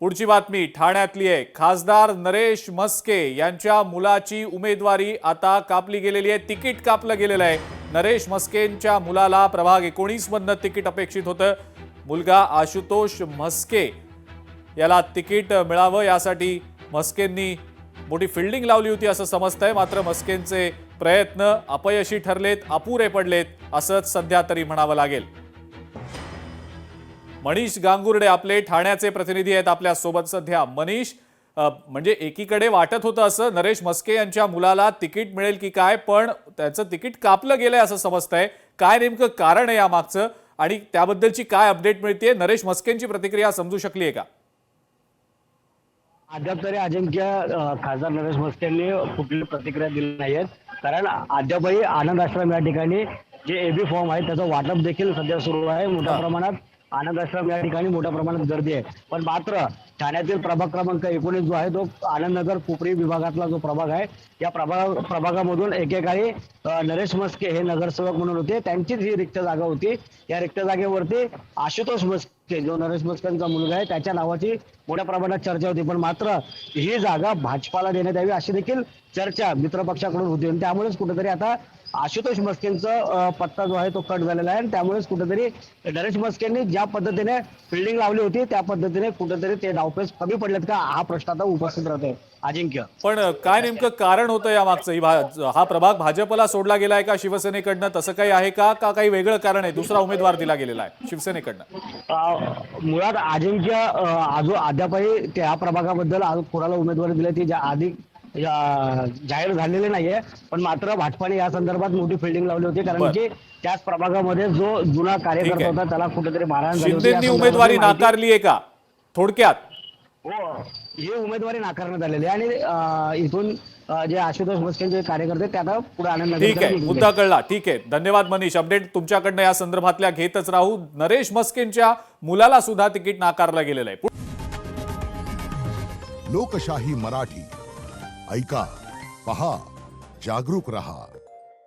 पुढची बातमी ठाण्यातली आहे। खासदार नरेश म्हस्के यांच्या मुलाची उमेदवारी आता कापली गेलेली आहे। तिकीट कापलं गेलेलं आहे। नरेश म्हस्केंच्या मुलाला प्रभाग 19 मधनं तिकीट अपेक्षित होतं। मुलगा आशुतोष म्हस्के याला तिकीट मिळावं यासाठी म्हस्केंनी मोठी फिल्डिंग लावली होती असं समजतंय। मात्र म्हस्केंचे प्रयत्न अपयशी ठरलेत, अपुरे पडलेत असंच सध्या तरी म्हणावं लागेल। मनीष गांगुर्डे आपले ठाण्याचे प्रतिनिधी आहेत आपल्या सोबत सध्या। मनीष, म्हणजे एकीकडे वाटत होतं असं नरेश म्हस्के यांच्या मुलाला तिकीट मिळेल की काय, पण त्याचं तिकीट कापलं गेलंय असं समजतंय। काय नेमकं कारण आहे यामागचं आणि त्याबद्दलची काय अपडेट मिळतेय? नरेश म्हस्केंची प्रतिक्रिया समजू शकली आहे का? अद्याप तरी अजिंक्य खासदार नरेश म्हस्के यांनी कुठली प्रतिक्रिया दिली नाहीये। कारण अद्यापही आनंद आश्रम या ठिकाणी जे एबी फॉर्म आहे त्याचं वाटप देखील सध्या सुरू आहे। मोठ्या प्रमाणात आनंद आश्रम या ठिकाणी मोठ्या प्रमाणात गर्दी आहे। पण मात्र ठाण्यातील प्रभाग क्रमांक 19 जो आहे तो आनंदनगर कोपरी विभागातला जो प्रभाग आहे, या प्रभागामधून एकेकाळी नरेश म्हस्के हे नगरसेवक म्हणून होते। त्यांचीच ही रिक्त जागा होती। या रिक्त जागेवरती आशुतोष म्हस्के जो नरेश म्हस्केंचा मुलगा आहे त्याच्या नावाची मोठ्या प्रमाणात चर्चा होती। पण मात्र ही जागा भाजपाला देण्यात यावी अशी देखील चर्चा मित्रपक्षाकडून होती। आणि त्यामुळेच कुठेतरी आता आशुतोष म्हस्केंचा पत्ता जो आहे तो कट झालेला आहे। आणि त्यामुळेच कुठेतरी नरेश म्हस्केंनी ज्या पद्धतीने फिल्डिंग लावली होती त्या पद्धतीने कुठेतरी ते डावपेच कमी पडलेत का, हा प्रश्न आता उपस्थित राहतोय अजिंक्य। पण काय नेमकं कारण होतं यामागचं? हा प्रभाग भाजपला सोडला गेलाय का शिवसेनेकडनं? तसं काही आहे का काही वेगळं कारण आहे? दुसरा उमेदवार दिला गेलेला आहे शिवसेनेकडनं? मुळात अजिंक्य अद्यापही त्या प्रभागाबद्दल कोणाला उमेदवारी दिली ती आधी जाहीर झालेले नाहीये। पण मात्र भाजपाने या संदर्भात मोठी फिल्डिंग लावली होती। कारण की त्याच प्रभागामध्ये जो जुना कार्यकर्ता होता त्याला कुठेतरी मारहाण झाली होती। शिंदेंनी उमेदवारी नाकारली आहे का थोडक्यात? हो, ही उमेदवारी नाकारण्यात आलेली आहे। आणि इथून जे आशुतोष म्हस्केंचे कार्यकर्ते ते आता पुढे आनंद। ठीक आहे, मुद्दा कळला। ठीक आहे, धन्यवाद मनीष। अपडेट तुमच्याकडनं या संदर्भातल्या घेतच राहू। नरेश म्हस्केंच्या मुलाला सुद्धा तिकीट नाकारलं गेलेलं आहे। लोकशाही मराठी ऐका, पहा, जागरूक रहा।